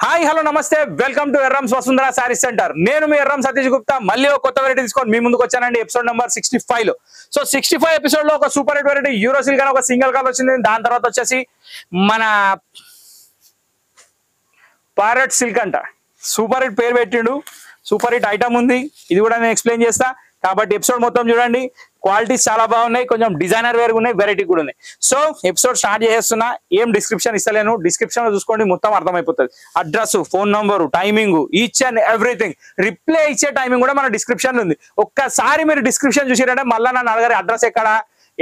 Hi hello నమస్తే welcome to Errams Vasundhara sarees centre. నేను మీ ఎర్రం సతీష్ గుప్తా మళ్ళీ ఒక కొత్త వెరైటీ తీసుకొని మీ ముందుకు వచ్చానండి. ఎపిసోడ్ నెంబర్ 65 లో. సో 65 ఎపిసోడ్ లో ఒక super hit variety euro silk అని ఒక సింగిల్ కలర్ వచ్చింది. దాని తర్వాత వచ్చేసి మన ప్యారెట్ సిల్క్ అంట సూపర్ హిట్ పేరు పెట్టిండు. సూపర్ హిట్ ఐటమ్ ఉంది, ఇది కూడా నేను ఎక్స్ప్లెయిన్ చేస్తా. కాబట్టి ఎపిసోడ్ మొత్తం చూడండి, క్వాలిటీస్ చాలా బాగున్నాయి, కొంచెం డిజైనర్ వేర్ ఉన్నాయి, వెరైటీ కూడా ఉన్నాయి. సో ఎపిసోడ్ స్టార్ట్ చేస్తున్నా, ఏం డిస్క్రిప్షన్ ఇస్తలేను, డిస్క్రిప్షన్ లో చూసుకోండి, మొత్తం అర్థమైపోతుంది. Address, phone number, timing, each and everything. Reply ఇచ్చే టైమింగ్ కూడా మన డిస్క్రిప్షన్ లో ఉంది. ఒక్కసారి మీరు డిస్క్రిప్షన్ చూసారంటే మళ్ళీ నన్ను అడగారు అడ్రస్ ఎక్కడ,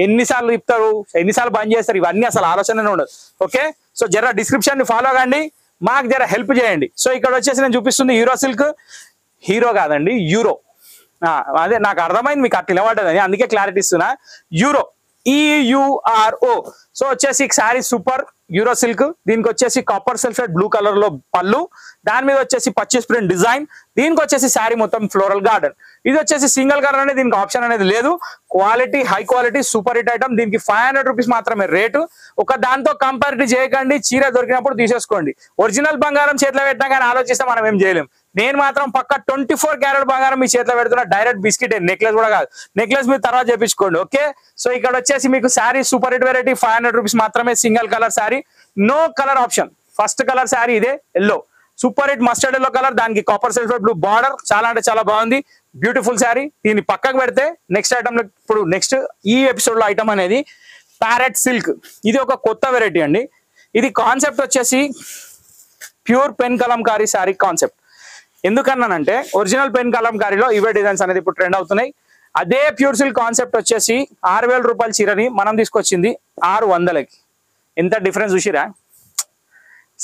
ఎన్నిసార్లు చెప్తారు, ఎన్నిసార్లు బంద్ చేస్తారు, ఇవన్నీ అసలు ఆలోచననే ఉండదు. ఓకే, సో జర డిస్క్రిప్షన్ ని ఫాలో కండి, మాకు జర హెల్ప్ చేయండి. సో ఇక్కడ వచ్చేసి నేను చూపిస్తుంది యూరో సిల్క్. హీరో కాదండి, యూరో. అదే నాకు అర్థమైంది, మీకు అట్లా నిలబడ్డదని, అందుకే క్లారిటీ ఇస్తున్నా. Euro, EURO. సో వచ్చేసి శారీ సూపర్ యూరో సిల్క్. దీనికి వచ్చేసి కాపర్ సల్ఫేట్ బ్లూ కలర్ లో పళ్ళు, దాని మీద వచ్చేసి పర్చేస్ ప్రింట్ డిజైన్. దీనికి వచ్చేసి శారీ మొత్తం ఫ్లోరల్ గార్డెన్. ఇది వచ్చేసి సింగిల్ కలర్ అనేది, దీనికి ఆప్షన్ అనేది లేదు. Quality high quality super hit item. దీనికి 500 రూపీస్ మాత్రమే రేటు. ఒక దాంతో కంపారిటివ్ చేయకండి, చీర దొరికినప్పుడు తీసేసుకోండి. ఒరిజినల్ బంగారం చేతిలో పెట్టినా కానీ ఆలోచిస్తే మనం ఏం చేయలేం. నేను మాత్రం పక్క 24 క్యారెట్ బంగారం మీ చేతిలో పెడుతున్నా. డైరెక్ట్ బిస్కెట్, నెక్లెస్ కూడా కాదు. నెక్లెస్ మీరు తర్వాత చేపించుకోండి. ఓకే, సో ఇక్కడ వచ్చేసి మీకు saree super hit variety 500 rupees మాత్రమే. Single colour saree, no colour option. First colour saree ఇదే, yellow super hit mustard yellow colour, దానికి కాపర్ సల్ఫేట్ బ్లూ బార్డర్. చాలా అంటే చాలా బాగుంది, బ్యూటిఫుల్ శారీ. దీన్ని పక్కకు పెడితే నెక్స్ట్ ఐటమ్, ఇప్పుడు నెక్స్ట్ ఈ ఎపిసోడ్ లో ఐటమ్ అనేది ప్యారెట్ సిల్క్. ఇది ఒక కొత్త వెరైటీ అండి. ఇది కాన్సెప్ట్ వచ్చేసి pure pen Kalamkari saree concept. ఎందుకన్నానంటే ఒరిజినల్ పెన్ కలంకారీలో ఇవే డిజైన్స్ అనేది ఇప్పుడు ట్రెండ్ అవుతున్నాయి. అదే ప్యూర్ సిల్క్ కాన్సెప్ట్ వచ్చేసి 6000 రూపాయల చీరని మనం తీసుకొచ్చింది 600కి. ఎంత డిఫరెన్స్ చూసిరా?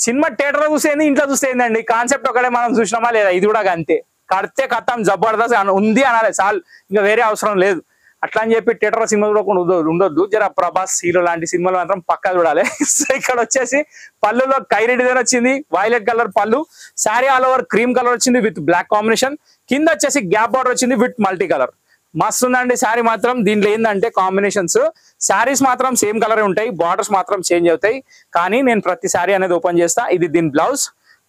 సినిమా థియేటర్ చూసేది, ఇంట్లో చూసేయండి, కాన్సెప్ట్ ఒకటే మనం చూసినామా లేదా. ఇది కూడా అంతే, కడితే కథం జబర్దస్త్ ఉంది అనాలి చాలు, ఇంకా వేరే అవసరం లేదు. అట్లా అని చెప్పి థియేటర్ సినిమా చూడకుండా ఉండొద్దు. జర ప్రభాస్ హీరో లాంటి సినిమాలు మాత్రం పక్కా చూడాలి. సో ఇక్కడ వచ్చేసి పళ్ళులో కైరీ డిజైన్ వచ్చింది, వైలెట్ కలర్ పళ్ళు. Sari all over cream colour వచ్చింది విత్ బ్లాక్ కాంబినేషన్. కింద వచ్చేసి గ్యాప్ బార్డర్ వచ్చింది విత్ మల్టీ కలర్. మస్తు ఉందండి శారీ మాత్రం. దీంట్లో ఏంటంటే కాంబినేషన్స్, శారీస్ మాత్రం సేమ్ కలర్ ఉంటాయి, బార్డర్స్ మాత్రం చేంజ్ అవుతాయి. కానీ నేను ప్రతి శారీ అనేది ఓపెన్ చేస్తా. ఇది దీని బ్లౌజ్.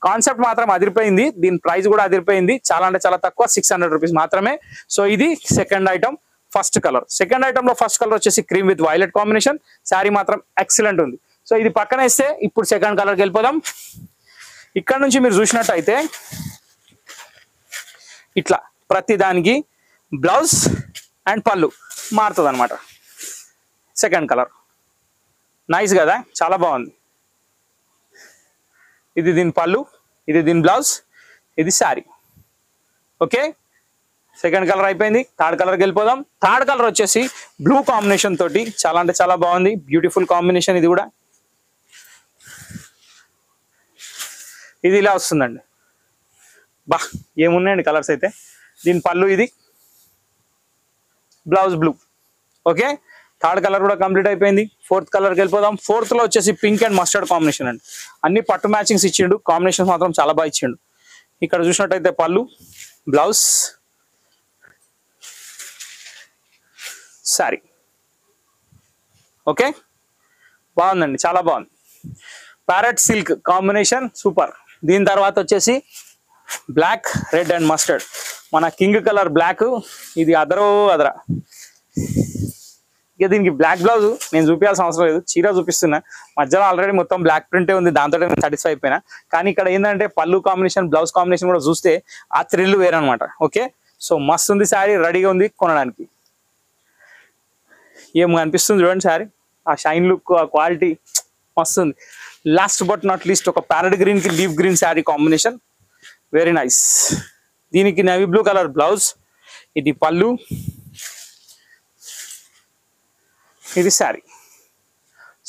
కాన్సెప్ట్ మాత్రం అదిరిపోయింది, దీని ప్రైస్ కూడా అదిరిపోయింది. చాలా అంటే చాలా తక్కువ, 600 రూపీస్ మాత్రమే. సో ఇది second item, first colour. Second item లో ఫస్ట్ కలర్ వచ్చేసి cream with violet combination. Sari మాత్రం ఎక్సలెంట్ ఉంది. సో ఇది పక్కన వేస్తే ఇప్పుడు సెకండ్ కలర్కి వెళ్ళిపోదాం. ఇక్కడ నుంచి మీరు చూసినట్టయితే ఇట్లా ప్రతి దానికి బ్లౌజ్ అండ్ పళ్ళు మారుతుంది అనమాట. సెకండ్ కలర్ నైస్ కదా, చాలా బాగుంది. ఇది దీని పళ్ళు, ఇది దీని బ్లౌజ్, ఇది శారీ. ఓకే, సెకండ్ కలర్ అయిపోయింది. థర్డ్ కలర్కి వెళ్ళిపోదాం. థర్డ్ కలర్ వచ్చేసి బ్లూ కాంబినేషన్ తోటి చాలా అంటే చాలా బాగుంది, బ్యూటిఫుల్ కాంబినేషన్. ఇది కూడా ఇది ఇలా వస్తుందండి. బా ఏమున్నాయండి కలర్స్ అయితే. దీని పళ్ళు, ఇది blouse blue. Okay, third colour కూడా కంప్లీట్ అయిపోయింది. ఫోర్త్ కలర్కి వెళ్ళిపోదాం. ఫోర్త్ లో వచ్చేసి పింక్ అండ్ మస్టర్డ్ కాంబినేషన్ అండి. అన్ని పట్టు మ్యాచింగ్స్ ఇచ్చిండు, కాంబినేషన్ మాత్రం చాలా బాగా ఇచ్చిండు. ఇక్కడ చూసినట్టయితే పళ్ళు, బ్లౌజ్, శారీ. ఓకే, బాగుందండి, చాలా బాగుంది. Parrot silk combination super. దీని తర్వాత వచ్చేసి బ్లాక్, రెడ్ అండ్ మస్టర్డ్. మన కింగ్ కలర్ బ్లాక్, ఇది అదరా. ఇక దీనికి బ్లాక్ బ్లౌజ్ నేను చూపించాల్సిన అవసరం లేదు, చీర చూపిస్తున్నా. మధ్యలో ఆల్రెడీ మొత్తం బ్లాక్ ప్రింటే ఉంది, దాంతో నేను సాటిస్ఫై అయిపోయినా. కానీ ఇక్కడ ఏంటంటే పళ్ళు కాంబినేషన్, బ్లౌజ్ కాంబినేషన్ కూడా చూస్తే ఆ థ్రిల్ వేరనమాట. ఓకే, సో మస్తు ఉంది శారీ, రెడీగా ఉంది కొనడానికి. ఏం అనిపిస్తుంది చూడండి శారీ, ఆ షైన్ లుక్, ఆ క్వాలిటీ మస్తు ఉంది. లాస్ట్ బట్ నాట్ లీస్ట్ ఒక ప్యారెట్ గ్రీన్ కి leaf green sari combination, very nice. దీనికి నేవీ బ్లూ కలర్ బ్లౌజ్, ఇది పళ్ళు, ఇది శారీ.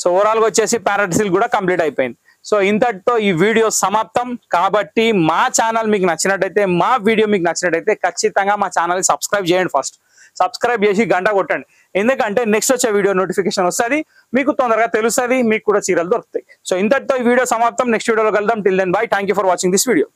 సో ఓవరాల్గా వచ్చేసి ప్యారెట్ సిల్క్ కూడా కంప్లీట్ అయిపోయింది. సో ఇంతటితో ఈ వీడియో సమాప్తం. కాబట్టి మా ఛానల్ మీకు నచ్చినట్టయితే, మా వీడియో మీకు నచ్చినట్టయితే ఖచ్చితంగా మా ఛానల్ని సబ్స్క్రైబ్ చేయండి. ఫస్ట్ సబ్స్క్రైబ్ చేసి గంట కొట్టండి, ఎందుకంటే నెక్స్ట్ వచ్చే వీడియో నోటిఫికేషన్ వస్తుంది, మీకు తొందరగా తెలుస్తుంది, మీకు కూడా చీరలు దొరుకుతాయి. సో ఇంతటితో ఈ వీడియో సమాప్తం. నెక్స్ట్ వీడియోలో కలుద్దాం. Till then bye. Thank you for watching this video.